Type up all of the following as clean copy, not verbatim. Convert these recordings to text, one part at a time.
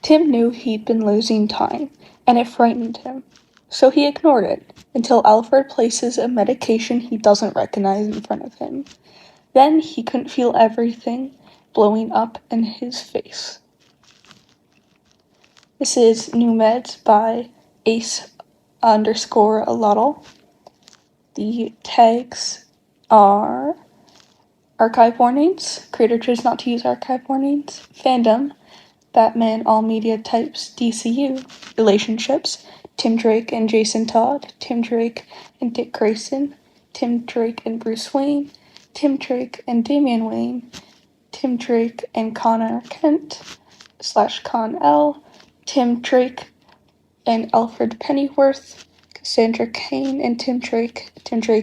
Tim knew he'd been losing time, and it frightened him. So he ignored it, until Alfred places a medication he doesn't recognize in front of him. Then he couldn't feel everything blowing up in his face. This is New Meds by Ace_Luddle. The tags are archive warnings, creator chose not to use archive warnings, fandom, Batman all media types DCU, relationships, Tim Drake and Jason Todd, Tim Drake and Dick Grayson, Tim Drake and Bruce Wayne, Tim Drake and Damian Wayne, Tim Drake and Connor Kent / Con L, Tim Drake and Alfred Pennyworth, Cassandra Cain and Tim Drake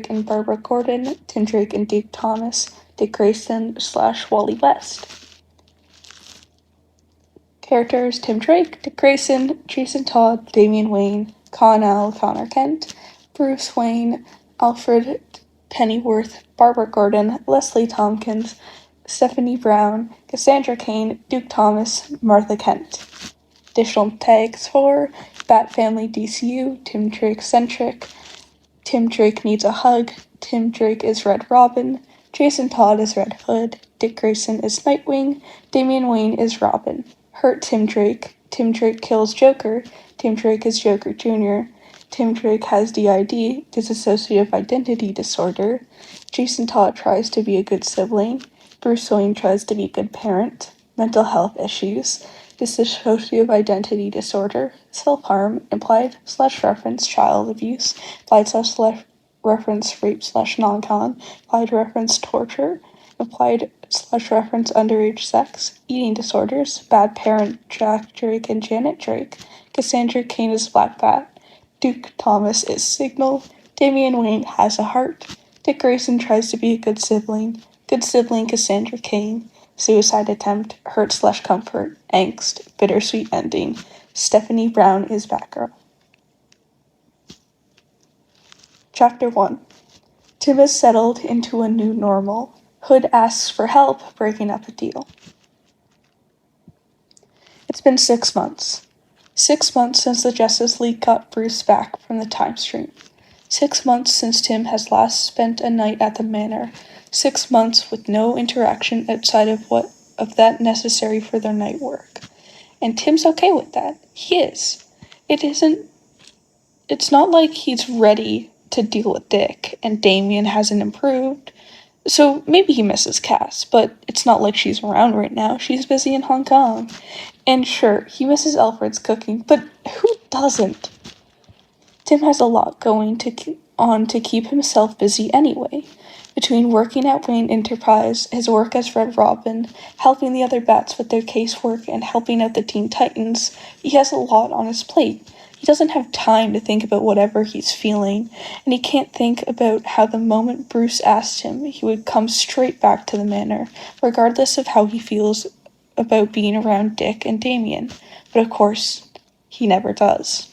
and Barbara Gordon, Tim Drake and Dick Thomas, Dick Grayson / Wally West. Characters: Tim Drake, Dick Grayson, Jason Todd, Damian Wayne, Con L, Connor Kent, Bruce Wayne, Alfred Pennyworth, Barbara Gordon, Leslie Tompkins, Stephanie Brown, Cassandra Cain, Duke Thomas, Martha Kent. Additional tags for Bat Family DCU, Tim Drake Centric, Tim Drake Needs a Hug, Tim Drake is Red Robin, Jason Todd is Red Hood, Dick Grayson is Nightwing, Damian Wayne is Robin. Hurt Tim Drake kills Joker, Tim Drake is Joker Jr., Tim Drake has DID, dissociative identity disorder, Jason Todd tries to be a good sibling, Bruce Wayne tries to be a good parent, mental health issues, dissociative identity disorder, self-harm, implied/reference child abuse, implied/reference rape /non-con, implied reference torture, implied/reference underage sex, eating disorders, bad parent Jack Drake and Janet Drake, Cassandra Cain is Black Bat, Duke Thomas is Signal, Damian Wayne has a heart, Dick Grayson tries to be a good sibling Cassandra Cain, suicide attempt, hurt/comfort, angst, bittersweet ending, Stephanie Brown is Batgirl. Chapter 1. Tim has settled into a new normal. Hood asks for help breaking up a deal. It's been 6 months. 6 months since the Justice League got Bruce back from the time stream. 6 months since Tim has last spent a night at the manor. 6 months with no interaction outside of that necessary for their night work. And Tim's okay with that. He is. It's not like he's ready to deal with Dick, and Damian hasn't improved. So maybe he misses Cass, but it's not like she's around right now. She's busy in Hong Kong. And sure, he misses Alfred's cooking, but who doesn't? Tim has a lot going on to keep himself busy anyway. Between working at Wayne Enterprise, his work as Red Robin, helping the other Bats with their casework, and helping out the Teen Titans, he has a lot on his plate. He doesn't have time to think about whatever he's feeling, and he can't think about how the moment Bruce asked him, he would come straight back to the manor, regardless of how he feels about being around Dick and Damian. But of course, he never does.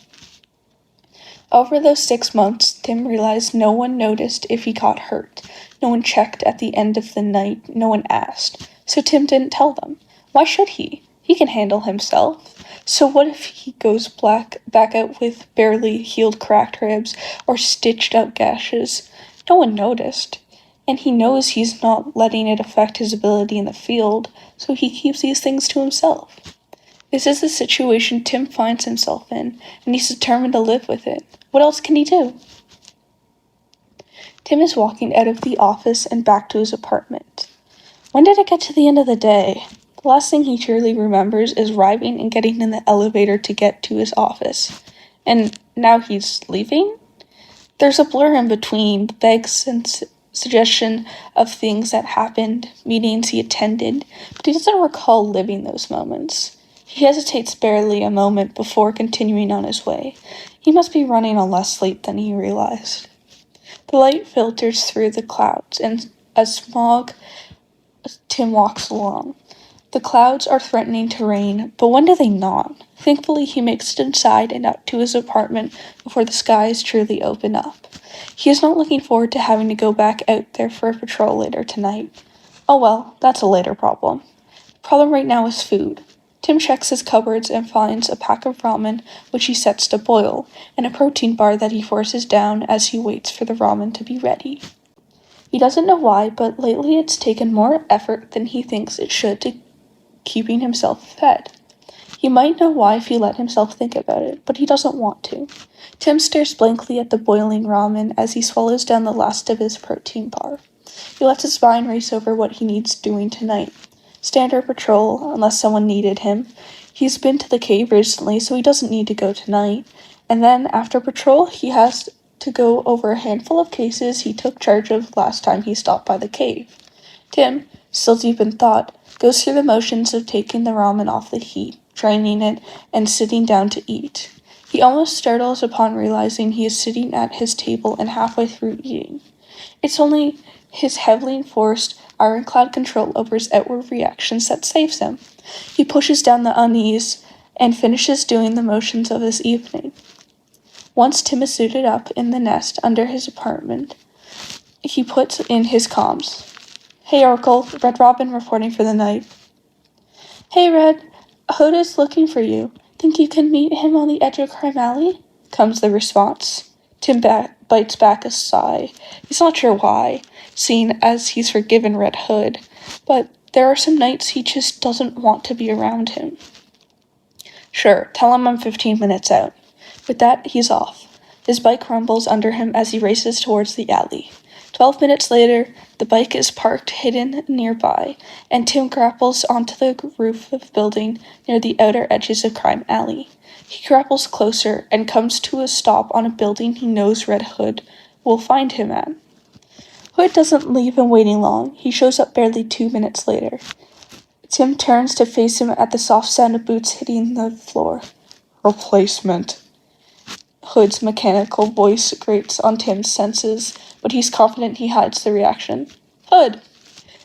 Over those 6 months, Tim realized no one noticed if he got hurt. No one checked at the end of the night. No one asked. So Tim didn't tell them. Why should he? He can handle himself. So what if he goes back out with barely healed cracked ribs or stitched out gashes? No one noticed. And he knows he's not letting it affect his ability in the field, so he keeps these things to himself. This is the situation Tim finds himself in, and he's determined to live with it. What else can he do? Tim is walking out of the office and back to his apartment. When did it get to the end of the day? The last thing he surely remembers is arriving and getting in the elevator to get to his office. And now he's leaving? There's a blur in between the vague suggestion of things that happened, meetings he attended, but he doesn't recall living those moments. He hesitates barely a moment before continuing on his way. He must be running on less sleep than he realized. The light filters through the clouds, and as smog, Tim walks along. The clouds are threatening to rain, but when do they not? Thankfully, he makes it inside and out to his apartment before the skies truly open up. He is not looking forward to having to go back out there for a patrol later tonight. Oh well, that's a later problem. The problem right now is food. Tim checks his cupboards and finds a pack of ramen, which he sets to boil, and a protein bar that he forces down as he waits for the ramen to be ready. He doesn't know why, but lately it's taken more effort than he thinks it should to keeping himself fed. He might know why if he let himself think about it, but he doesn't want to. Tim stares blankly at the boiling ramen as he swallows down the last of his protein bar. He lets his mind race over what he needs doing tonight. Standard patrol, unless someone needed him. He's been to the cave recently, so he doesn't need to go tonight. And then, after patrol, he has to go over a handful of cases he took charge of last time he stopped by the cave. Tim, still deep in thought, goes through the motions of taking the ramen off the heat, draining it, and sitting down to eat. He almost startles upon realizing he is sitting at his table and halfway through eating. It's only his heavily enforced, ironclad control over his outward reactions that saves him. He pushes down the unease and finishes doing the motions of his evening. Once Tim is suited up in the nest under his apartment, he puts in his comms. "Hey Oracle, Red Robin reporting for the night." "Hey Red, Hood is looking for you. Think you can meet him on the edge of Crime Alley?" comes the response. Tim bites back a sigh. He's not sure why, seeing as he's forgiven Red Hood, but there are some nights he just doesn't want to be around him. "Sure, tell him I'm 15 minutes out." With that, he's off. His bike rumbles under him as he races towards the alley. 12 minutes later, the bike is parked hidden nearby, and Tim grapples onto the roof of the building near the outer edges of Crime Alley. He grapples closer and comes to a stop on a building he knows Red Hood will find him at. Hood doesn't leave him waiting long. He shows up barely 2 minutes later. Tim turns to face him at the soft sound of boots hitting the floor. "Replacement." Hood's mechanical voice grates on Tim's senses, but he's confident he hides the reaction. "Hood!"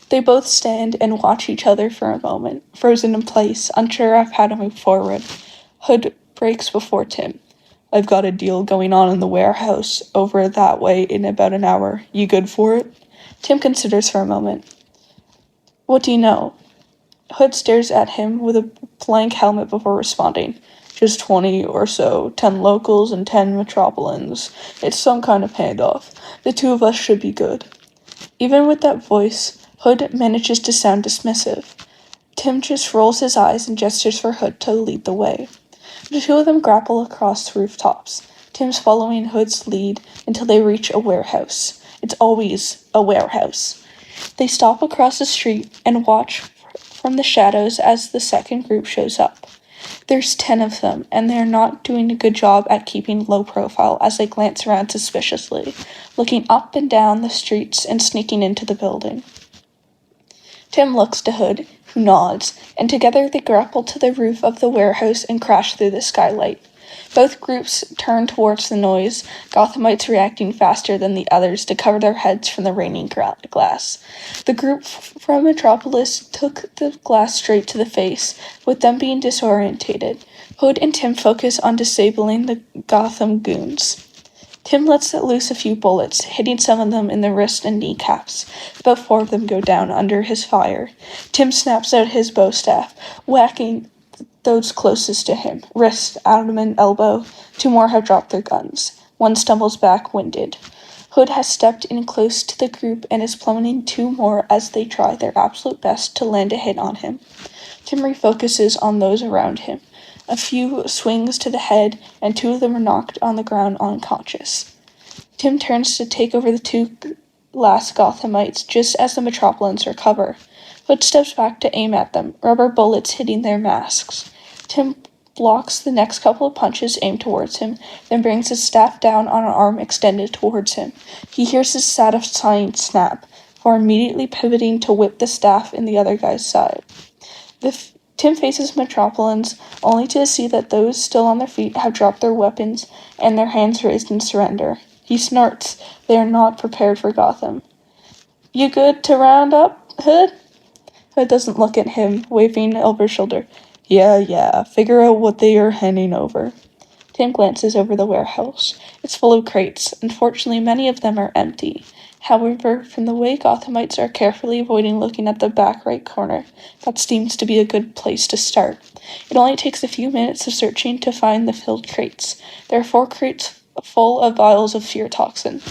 They both stand and watch each other for a moment, frozen in place, unsure of how to move forward. Hood breaks before Tim. "I've got a deal going on in the warehouse over that way in about an hour. You good for it?" Tim considers for a moment. "What do you know?" Hood stares at him with a blank helmet before responding. "Just 20 or so, 10 locals and 10 metropolitans. It's some kind of handoff. The two of us should be good." Even with that voice, Hood manages to sound dismissive. Tim just rolls his eyes and gestures for Hood to lead the way. The two of them grapple across the rooftops, Tim's following Hood's lead until they reach a warehouse. It's always a warehouse. They stop across the street and watch from the shadows as the second group shows up. There's 10 of them, and they're not doing a good job at keeping low profile as they glance around suspiciously, looking up and down the streets and sneaking into the building. Tim looks to Hood, who nods, and together they grapple to the roof of the warehouse and crash through the skylight. Both groups turn towards the noise, Gothamites reacting faster than the others to cover their heads from the raining glass. The group from Metropolis took the glass straight to the face, with them being disorientated. Hood and Tim focus on disabling the Gotham goons. Tim lets loose a few bullets, hitting some of them in the wrist and kneecaps. About 4 of them go down under his fire. Tim snaps out his bow staff, whacking those closest to him, wrist, abdomen, elbow. 2 more have dropped their guns. 1 stumbles back, winded. Hood has stepped in close to the group and is plummeting 2 more as they try their absolute best to land a hit on him. Tim refocuses on those around him. A few swings to the head, and 2 of them are knocked on the ground unconscious. Tim turns to take over the 2 last Gothamites just as the Metropolitans recover. Hood steps back to aim at them, rubber bullets hitting their masks. Tim blocks the next couple of punches aimed towards him, then brings his staff down on an arm extended towards him. He hears his satisfying snap, before immediately pivoting to whip the staff in the other guy's side. Tim faces Metropolitans, only to see that those still on their feet have dropped their weapons and their hands raised in surrender. He snorts. They are not prepared for Gotham. "You good to round up, Hood?" Hood doesn't look at him, waving over his shoulder. Yeah, figure out what they are handing over." Tim glances over the warehouse. It's full of crates. Unfortunately, many of them are empty. However, from the way Gothamites are carefully avoiding looking at the back right corner, that seems to be a good place to start. It only takes a few minutes of searching to find the filled crates. There are 4 crates full of vials of fear toxin.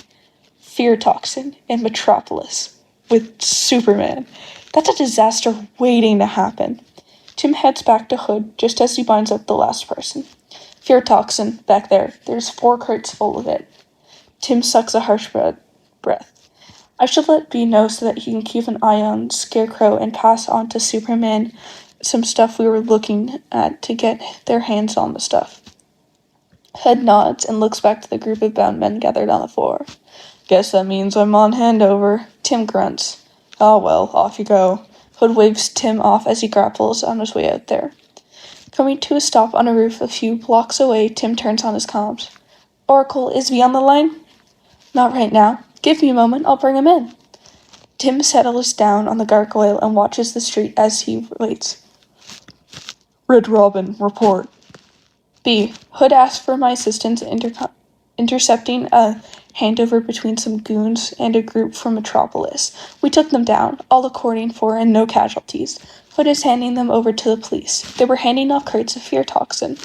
Fear toxin in Metropolis with Superman. That's a disaster waiting to happen. Tim heads back to Hood just as he binds up the last person. Fear toxin, back there. There's 4 crates full of it. Tim sucks a harsh breath. I should let B know so that he can keep an eye on Scarecrow and pass on to Superman some stuff we were looking at to get their hands on the stuff. Hood nods and looks back to the group of bound men gathered on the floor. Guess that means I'm on handover. Tim grunts. Oh well, off you go. Hood waves Tim off as he grapples on his way out there. Coming to a stop on a roof a few blocks away, Tim turns on his comms. Oracle, is V on the line? Not right now. Give me a moment, I'll bring him in. Tim settles down on the gargoyle and watches the street as he waits. Red Robin, report. B. Hood asked for my assistance intercepting a handover between some goons and a group from Metropolis. We took them down, all according for and no casualties. Hood is handing them over to the police. They were handing off crates of fear toxin.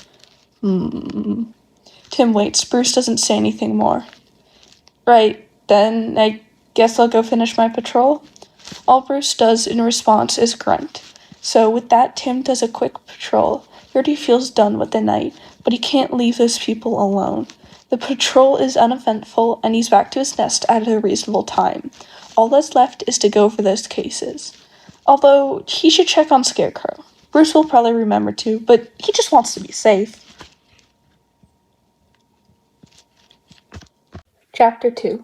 Tim waits. Bruce doesn't say anything more. Right, then I guess I'll go finish my patrol. All Bruce does in response is grunt. So with that, Tim does a quick patrol. He already feels done with the night, but he can't leave those people alone. The patrol is uneventful, and he's back to his nest at a reasonable time. All that's left is to go over those cases. Although, he should check on Scarecrow. Bruce will probably remember to, but he just wants to be safe. Chapter 2.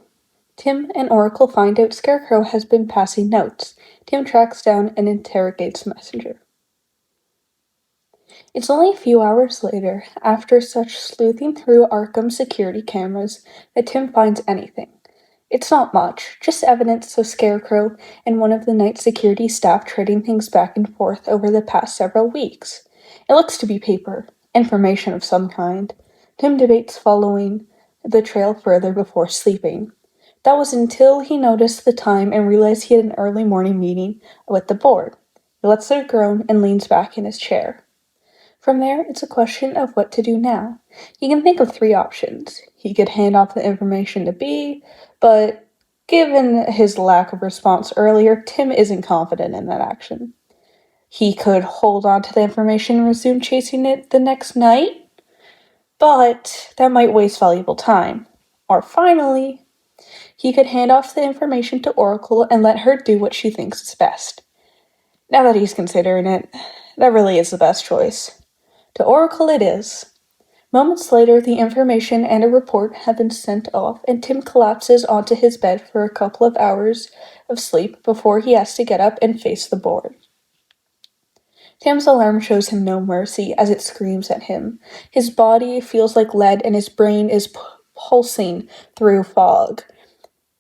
Tim and Oracle find out Scarecrow has been passing notes. Tim tracks down and interrogates Messenger. It's only a few hours later, after such sleuthing through Arkham's security cameras, that Tim finds anything. It's not much, just evidence of Scarecrow and one of the night security staff trading things back and forth over the past several weeks. It looks to be paper, information of some kind. Tim debates following the trail further before sleeping. That was until he noticed the time and realized he had an early morning meeting with the board. He lets out a groan and leans back in his chair. From there, it's a question of what to do now. He can think of 3 options. He could hand off the information to B, but given his lack of response earlier, Tim isn't confident in that action. He could hold on to the information and resume chasing it the next night, but that might waste valuable time. Or finally, he could hand off the information to Oracle and let her do what she thinks is best. Now that he's considering it, that really is the best choice. To Oracle it is. Moments later, the information and a report have been sent off, and Tim collapses onto his bed for a couple of hours of sleep before he has to get up and face the board. Tim's alarm shows him no mercy as it screams at him. His body feels like lead and his brain is pulsing through fog.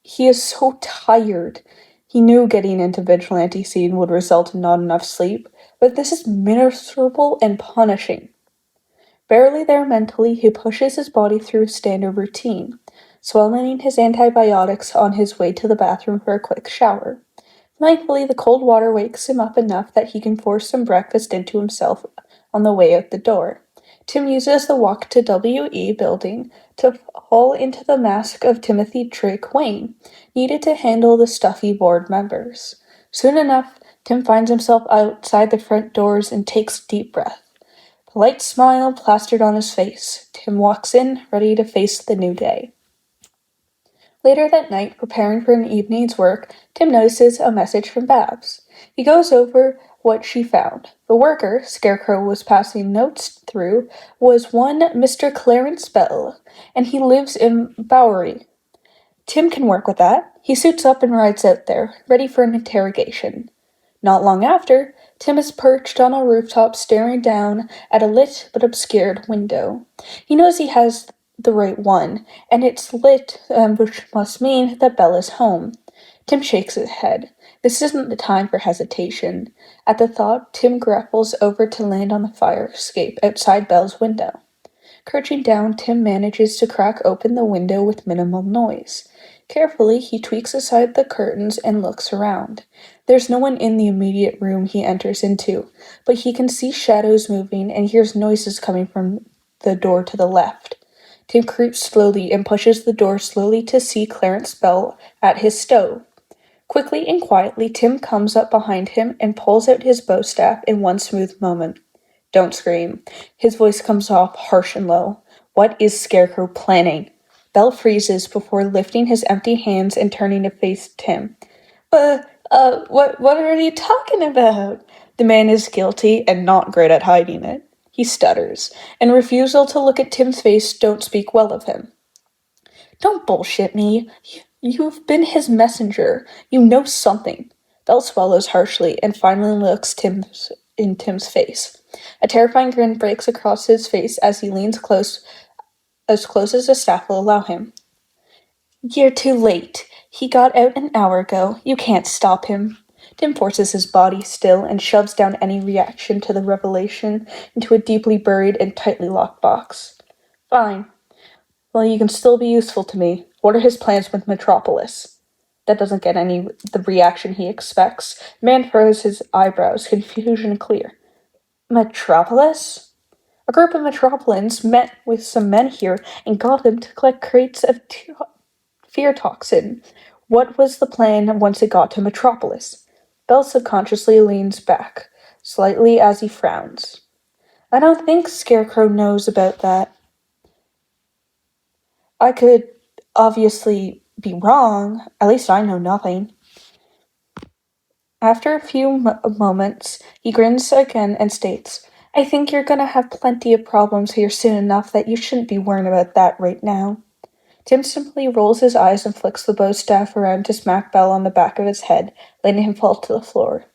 He is so tired. He knew getting into vigilante scene would result in not enough sleep, but this is miserable and punishing. Barely there mentally, he pushes his body through standard routine, swallowing his antibiotics on his way to the bathroom for a quick shower. Thankfully, the cold water wakes him up enough that he can force some breakfast into himself on the way out the door. Tim uses the walk to WE building to haul into the mask of Timothy Drake Wayne, needed to handle the stuffy board members. Soon enough, Tim finds himself outside the front doors and takes a deep breath. A light smile plastered on his face. Tim walks in, ready to face the new day. Later that night, preparing for an evening's work, Tim notices a message from Babs. He goes over what she found. The worker Scarecrow was passing notes through was one Mr. Clarence Bell, and he lives in Bowery. Tim can work with that. He suits up and rides out there, ready for an interrogation. Not long after, Tim is perched on a rooftop staring down at a lit but obscured window. He knows he has the right one, and it's lit, which must mean that Belle is home. Tim shakes his head. This isn't the time for hesitation. At the thought, Tim grapples over to land on the fire escape outside Belle's window. Crouching down, Tim manages to crack open the window with minimal noise. Carefully, he tweaks aside the curtains and looks around. There's no one in the immediate room he enters into, but he can see shadows moving and hears noises coming from the door to the left. Tim creeps slowly and pushes the door slowly to see Clarence Bell at his stove. Quickly and quietly, Tim comes up behind him and pulls out his bow staff in one smooth moment. Don't scream. His voice comes off harsh and low. What is Scarecrow planning? Bell freezes before lifting his empty hands and turning to face Tim. What are you talking about? The man is guilty and not great at hiding it. He stutters, and refusal to look at Tim's face don't speak well of him. Don't bullshit me. You've been his messenger. You know something. Bell swallows harshly and finally looks in Tim's face. A terrifying grin breaks across his face as he leans as close as the staff will allow him. You're too late. He got out an hour ago. You can't stop him. Tim forces his body still and shoves down any reaction to the revelation into a deeply buried and tightly locked box. Fine. Well, you can still be useful to me. What are his plans with Metropolis? That doesn't get the reaction he expects. The man furrows his eyebrows, confusion clear. Metropolis? A group of Metropolitans met with some men here and got them to collect crates of fear toxin. What was the plan once it got to Metropolis? Bell subconsciously leans back, slightly as he frowns. I don't think Scarecrow knows about that. I could obviously be wrong. At least I know nothing. After a few moments, he grins again and states, I think you're gonna have plenty of problems here soon enough that you shouldn't be worrying about that right now. Tim simply rolls his eyes and flicks the bow staff around to smack Bell on the back of his head, letting him fall to the floor.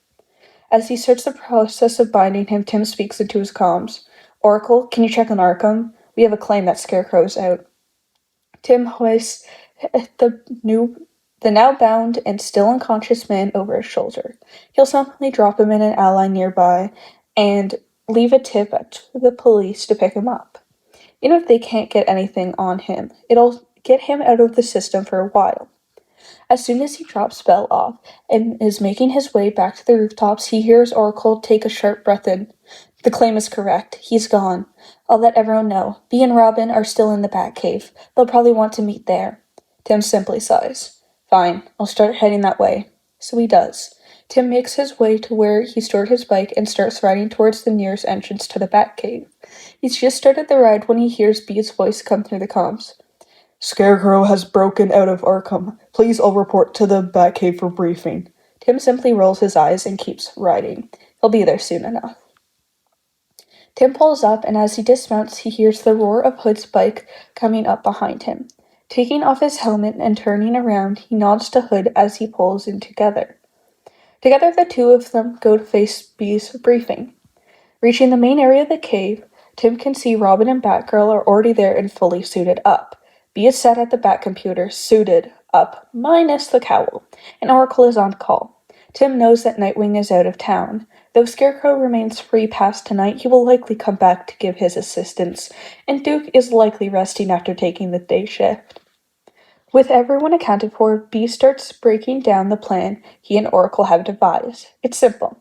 As he starts the process of binding him, Tim speaks into his comms. Oracle, can you check on Arkham? We have a claim that Scarecrow's out. Tim hoists the now bound and still unconscious man over his shoulder. He'll simply drop him in an ally nearby and leave a tip to the police to pick him up. Even if they can't get anything on him, it'll get him out of the system for a while. As soon as he drops Bell off and is making his way back to the rooftops, he hears Oracle take a sharp breath in. The claim is correct. He's gone. I'll let everyone know. Bee and Robin are still in the Batcave. They'll probably want to meet there. Tim simply sighs. Fine, I'll start heading that way. So he does. Tim makes his way to where he stored his bike and starts riding towards the nearest entrance to the Batcave. He's just started the ride when he hears Bee's voice come through the comms. Scarecrow has broken out of Arkham. Please all report to the Batcave for briefing. Tim simply rolls his eyes and keeps riding. He'll be there soon enough. Tim pulls up, and as he dismounts, he hears the roar of Hood's bike coming up behind him. Taking off his helmet and turning around, he nods to Hood as he pulls in together. Together, the two of them go to face Bee's briefing. Reaching the main area of the cave, Tim can see Robin and Batgirl are already there and fully suited up. Bee is sat at the Batcomputer, suited up, minus the cowl, and Oracle is on call. Tim knows that Nightwing is out of town. Though Scarecrow remains free past tonight, he will likely come back to give his assistance, and Duke is likely resting after taking the day shift. With everyone accounted for, Bee starts breaking down the plan he and Oracle have devised. It's simple.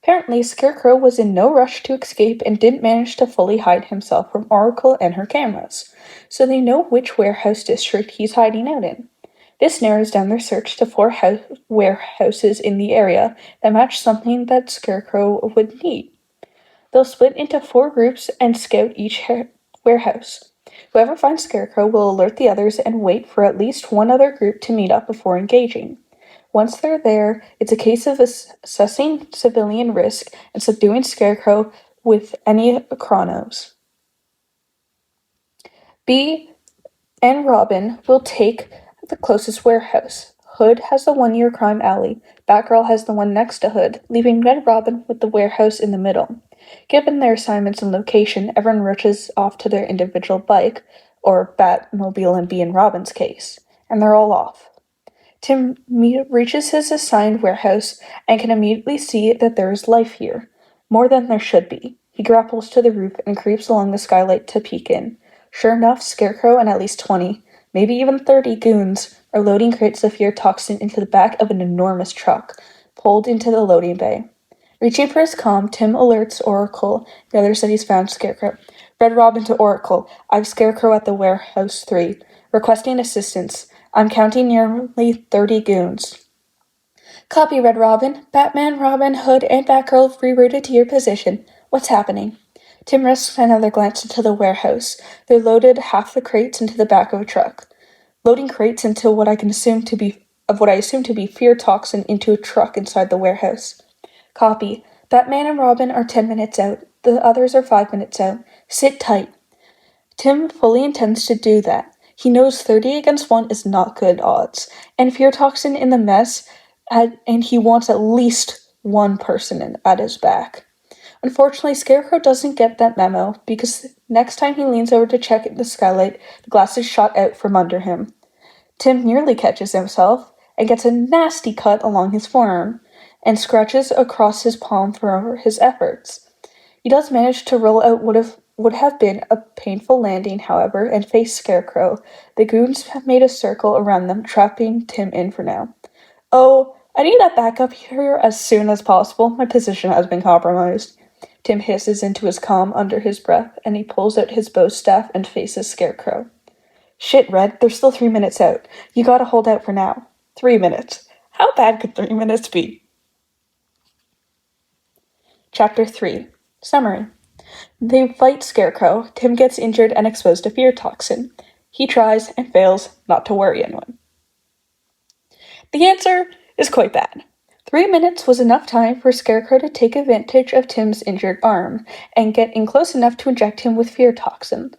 Apparently, Scarecrow was in no rush to escape and didn't manage to fully hide himself from Oracle and her cameras, so they know which warehouse district he's hiding out in. This narrows down their search to 4 warehouses in the area that match something that Scarecrow would need. They'll split into 4 groups and scout each warehouse. Whoever finds Scarecrow will alert the others and wait for at least one other group to meet up before engaging. Once they're there, it's a case of assessing civilian risk and subduing Scarecrow with any chronos. Bee and Robin will take the closest warehouse. Hood has the one near Crime Alley. Batgirl has the one next to Hood, leaving Red Robin with the warehouse in the middle. Given their assignments and location, everyone rushes off to their individual bike, or Batmobile in Bee and Robin's case, and they're all off. Tim reaches his assigned warehouse and can immediately see that there is life here, more than there should be. He grapples to the roof and creeps along the skylight to peek in. Sure enough, Scarecrow and at least 20, maybe even 30 goons are loading crates of fear toxin into the back of an enormous truck, pulled into the loading bay. Reaching for his comm, Tim alerts Oracle. The other said he's found Scarecrow. Red Robin to Oracle. I've Scarecrow at the warehouse 3. Requesting assistance. I'm counting nearly 30 goons. Copy, Red Robin. Batman, Robin, Hood, and Batgirl rerouted to your position. What's happening? Tim risks another glance into the warehouse. They're loaded half the crates into the back of a truck. Loading crates into what I assume to be fear toxin into a truck inside the warehouse. Copy. Batman and Robin are 10 minutes out. The others are 5 minutes out. Sit tight. Tim fully intends to do that. He knows 30 against 1 is not good odds, and fear toxin in the mess, and he wants at least one person at his back. Unfortunately, Scarecrow doesn't get that memo, because next time he leans over to check the skylight, the glass is shot out from under him. Tim nearly catches himself, and gets a nasty cut along his forearm, and scratches across his palm for his efforts. He does manage to roll out would have been a painful landing, however, and face Scarecrow. The goons have made a circle around them, trapping Tim in for now. Oh, I need that backup here as soon as possible. My position has been compromised. Tim hisses into his comm under his breath, and he pulls out his bow staff and faces Scarecrow. Shit, Red, they're still 3 minutes out. You gotta hold out for now. 3 minutes. How bad could 3 minutes be? Chapter 3. Summary. They fight Scarecrow. Tim gets injured and exposed to fear toxin. He tries and fails not to worry anyone. The answer is quite bad. 3 minutes was enough time for Scarecrow to take advantage of Tim's injured arm and get in close enough to inject him with fear toxin.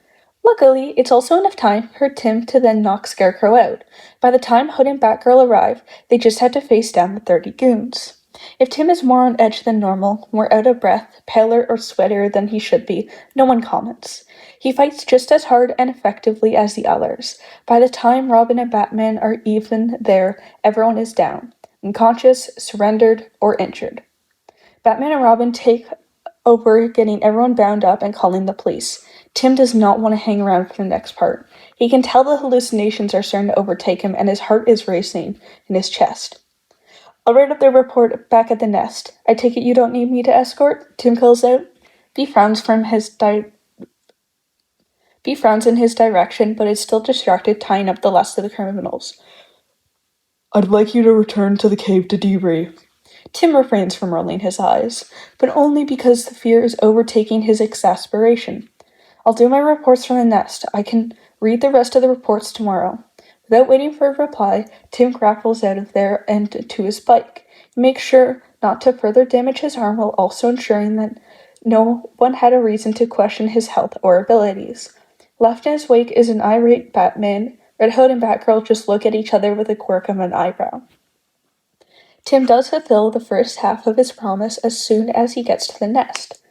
Luckily, it's also enough time for Tim to then knock Scarecrow out. By the time Hood and Batgirl arrive, they just had to face down the 30 goons. If Tim is more on edge than normal, more out of breath, paler or sweatier than he should be, no one comments. He fights just as hard and effectively as the others. By the time Robin and Batman are even there, everyone is down, unconscious, surrendered, or injured. Batman and Robin take over getting everyone bound up and calling the police. Tim does not want to hang around for the next part. He can tell the hallucinations are starting to overtake him and his heart is racing in his chest. I'll write up the report back at the nest. I take it you don't need me to escort? Tim calls out. B frowns in his direction, but is still distracted tying up the last of the criminals. I'd like you to return to the cave to debrief. Tim refrains from rolling his eyes, but only because the fear is overtaking his exasperation. I'll do my reports from the nest. I can read the rest of the reports tomorrow. Without waiting for a reply, Tim grapples out of there and to his bike. He makes sure not to further damage his arm while also ensuring that no one had a reason to question his health or abilities. Left in his wake is an irate Batman. Red Hood and Batgirl just look at each other with a quirk of an eyebrow. Tim does fulfill the first half of his promise as soon as he gets to the nest.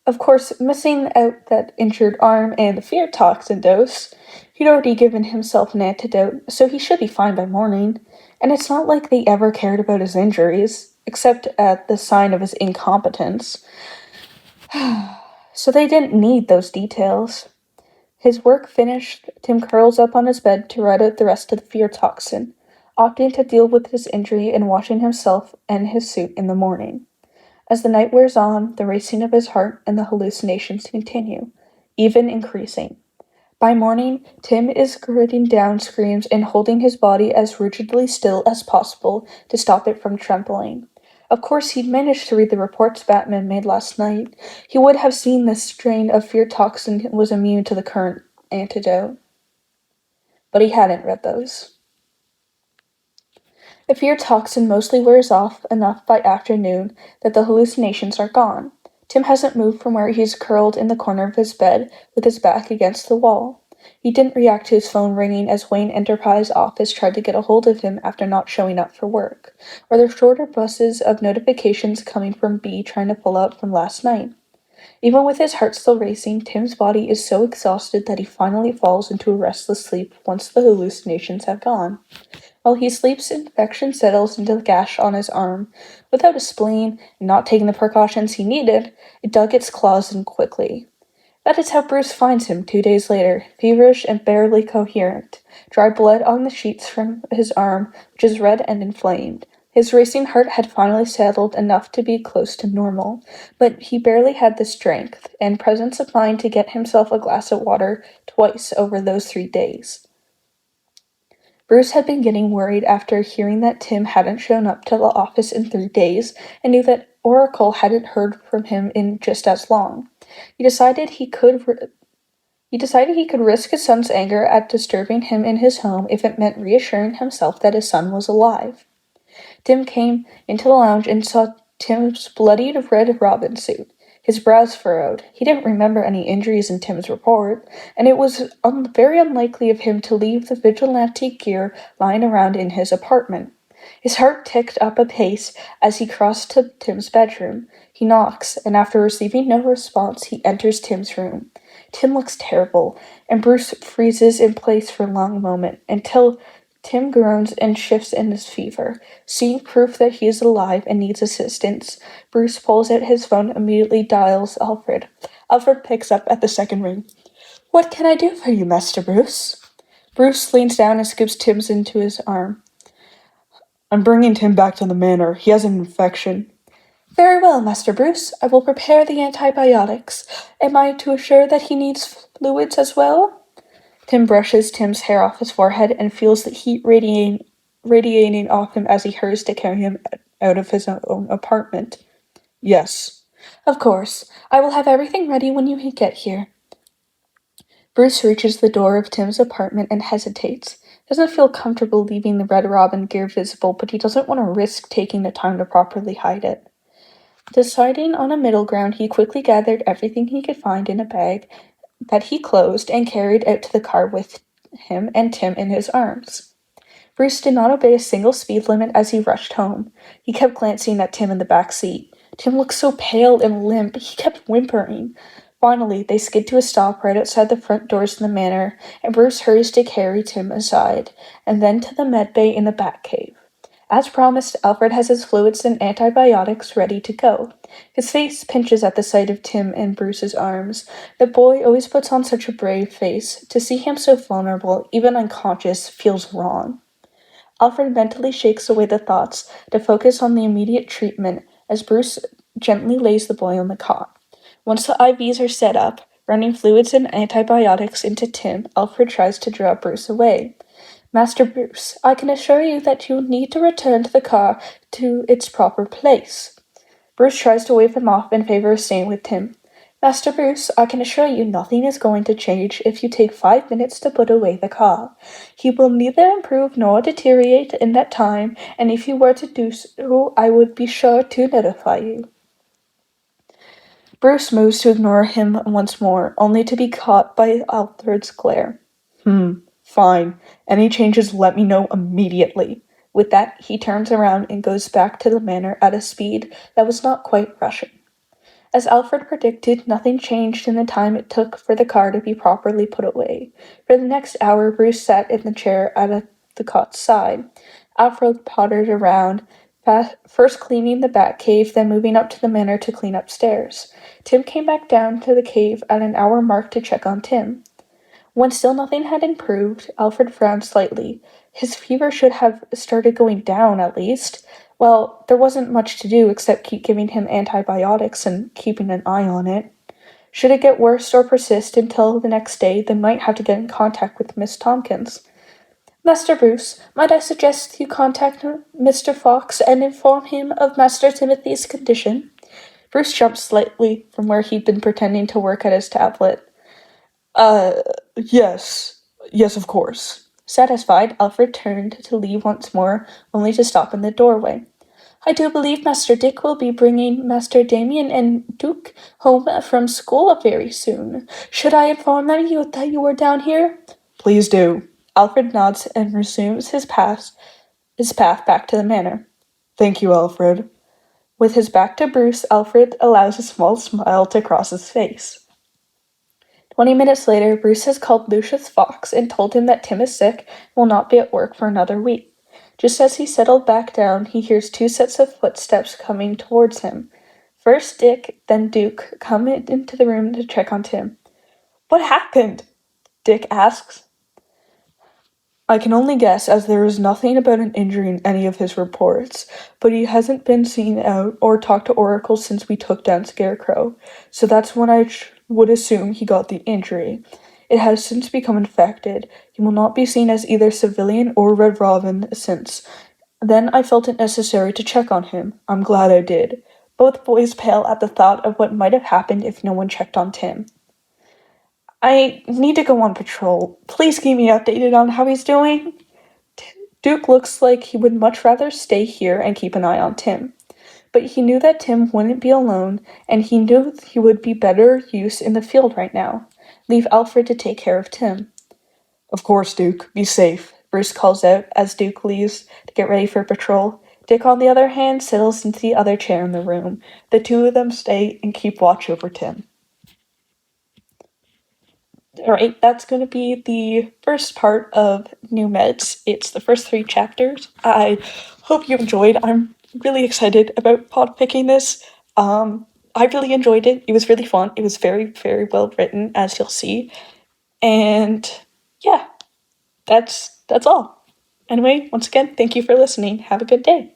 Of course, missing out that injured arm and the fear toxin dose, he'd already given himself an antidote, so he should be fine by morning. And it's not like they ever cared about his injuries, except at the sign of his incompetence. So they didn't need those details. His work finished, Tim curls up on his bed to ride out the rest of the fear toxin, opting to deal with his injury and washing himself and his suit in the morning. As the night wears on, the racing of his heart and the hallucinations continue, even increasing. By morning, Tim is gritting down screams and holding his body as rigidly still as possible to stop it from trembling. Of course, he'd managed to read the reports Batman made last night. He would have seen this strain of fear toxin was immune to the current antidote. But he hadn't read those. The fear toxin mostly wears off enough by afternoon that the hallucinations are gone. Tim hasn't moved from where he's curled in the corner of his bed with his back against the wall. He didn't react to his phone ringing as Wayne Enterprise office tried to get a hold of him after not showing up for work, or the shorter buses of notifications coming from B trying to pull out from last night. Even with his heart still racing, Tim's body is so exhausted that he finally falls into a restless sleep once the hallucinations have gone. While he sleeps, infection settles into the gash on his arm. Without a spleen and not taking the precautions he needed, it dug its claws in quickly. That is how Bruce finds him 2 days later, feverish and barely coherent, dry blood on the sheets from his arm, which is red and inflamed. His racing heart had finally settled enough to be close to normal, but he barely had the strength and presence of mind to get himself a glass of water twice over those 3 days. Bruce had been getting worried after hearing that Tim hadn't shown up to the office in 3 days and knew that Oracle hadn't heard from him in just as long. He decided he could risk his son's anger at disturbing him in his home if it meant reassuring himself that his son was alive. Tim came into the lounge and saw Tim's bloodied red robin suit, his brows furrowed. He didn't remember any injuries in Tim's report, and it was very unlikely of him to leave the vigilante gear lying around in his apartment. His heart ticked up a pace as he crossed to Tim's bedroom. He knocks, and after receiving no response, he enters Tim's room. Tim looks terrible, and Bruce freezes in place for a long moment, until Tim groans and shifts in his fever. Seeing proof that he is alive and needs assistance, Bruce pulls out his phone and immediately dials Alfred. Alfred picks up at the second ring. "What can I do for you, Master Bruce?" Bruce leans down and scoops Tim's into his arm. "I'm bringing Tim back to the manor. He has an infection." "Very well, Master Bruce. I will prepare the antibiotics. Am I to assure that he needs fluids as well?" Tim brushes Tim's hair off his forehead and feels the heat radiating off him as he hurries to carry him out of his own apartment. "Yes." "Of course. I will have everything ready when you get here." Bruce reaches the door of Tim's apartment and hesitates. He doesn't feel comfortable leaving the Red Robin gear visible, but he doesn't want to risk taking the time to properly hide it. Deciding on a middle ground, he quickly gathered everything he could find in a bag that he closed and carried out to the car with him and Tim in his arms. Bruce did not obey a single speed limit as he rushed home. He kept glancing at Tim in the back seat. Tim looked so pale and limp, he kept whimpering. Finally, they skid to a stop right outside the front doors of the manor, and Bruce hurries to carry Tim aside, and then to the med bay in the back cave. As promised, Alfred has his fluids and antibiotics ready to go. His face pinches at the sight of Tim in Bruce's arms. The boy always puts on such a brave face. To see him so vulnerable, even unconscious, feels wrong. Alfred mentally shakes away the thoughts to focus on the immediate treatment as Bruce gently lays the boy on the cot. Once the IVs are set up, running fluids and antibiotics into Tim, Alfred tries to draw Bruce away. "Master Bruce, I can assure you that you need to return the car to its proper place." Bruce tries to wave him off in favor of staying with Tim. "Master Bruce, I can assure you nothing is going to change if you take 5 minutes to put away the car. He will neither improve nor deteriorate in that time, and if you were to do so, I would be sure to notify you." Bruce moves to ignore him once more, only to be caught by Alfred's glare. Fine. Any changes, let me know immediately." With that, he turns around and goes back to the manor at a speed that was not quite rushing. As Alfred predicted, nothing changed in the time it took for the car to be properly put away. For the next hour, Bruce sat in the chair at the cot's side. Alfred pottered around, first cleaning the back cave, then moving up to the manor to clean upstairs. Tim came back down to the cave at an hour mark to check on Tim. When still nothing had improved, Alfred frowned slightly. His fever should have started going down, at least. Well, there wasn't much to do except keep giving him antibiotics and keeping an eye on it. Should it get worse or persist until the next day, they might have to get in contact with Miss Tompkins. "Master Bruce, might I suggest you contact Mr. Fox and inform him of Master Timothy's condition?" Bruce jumped slightly from where he'd been pretending to work at his tablet. Yes. Yes, of course." Satisfied, Alfred turned to leave once more, only to stop in the doorway. "I do believe Master Dick will be bringing Master Damien and Duke home from school very soon. Should I inform them that you are down here?" "Please do." Alfred nods and resumes his path back to the manor. "Thank you, Alfred." With his back to Bruce, Alfred allows a small smile to cross his face. 20 minutes later, Bruce has called Lucius Fox and told him that Tim is sick and will not be at work for another week. Just as he settled back down, he hears 2 sets of footsteps coming towards him. First Dick, then Duke come into the room to check on Tim. What happened? Dick asks. I can only guess, as there is nothing about an injury in any of his reports, but he hasn't been seen out or talked to Oracle since we took down Scarecrow, so that's when I would assume he got the injury. It has since become infected. He will not be seen as either civilian or Red Robin since. Then I felt it necessary to check on him. I'm glad I did. Both boys pale at the thought of what might have happened if no one checked on Tim. I need to go on patrol. Please keep me updated on how he's doing. Duke looks like he would much rather stay here and keep an eye on Tim. But he knew that Tim wouldn't be alone, and he knew he would be better use in the field right now. Leave Alfred to take care of Tim. Of course, Duke. Be safe, Bruce calls out as Duke leaves to get ready for patrol. Dick, on the other hand, settles into the other chair in the room. The two of them stay and keep watch over Tim. Alright, that's going to be the first part of New Meds. It's the first 3 chapters. I hope you enjoyed. I'm really excited about pod picking this. I really enjoyed it. It was really fun. It was very, very well written, as you'll see. And yeah, that's all. Anyway, once again, thank you for listening. Have a good day.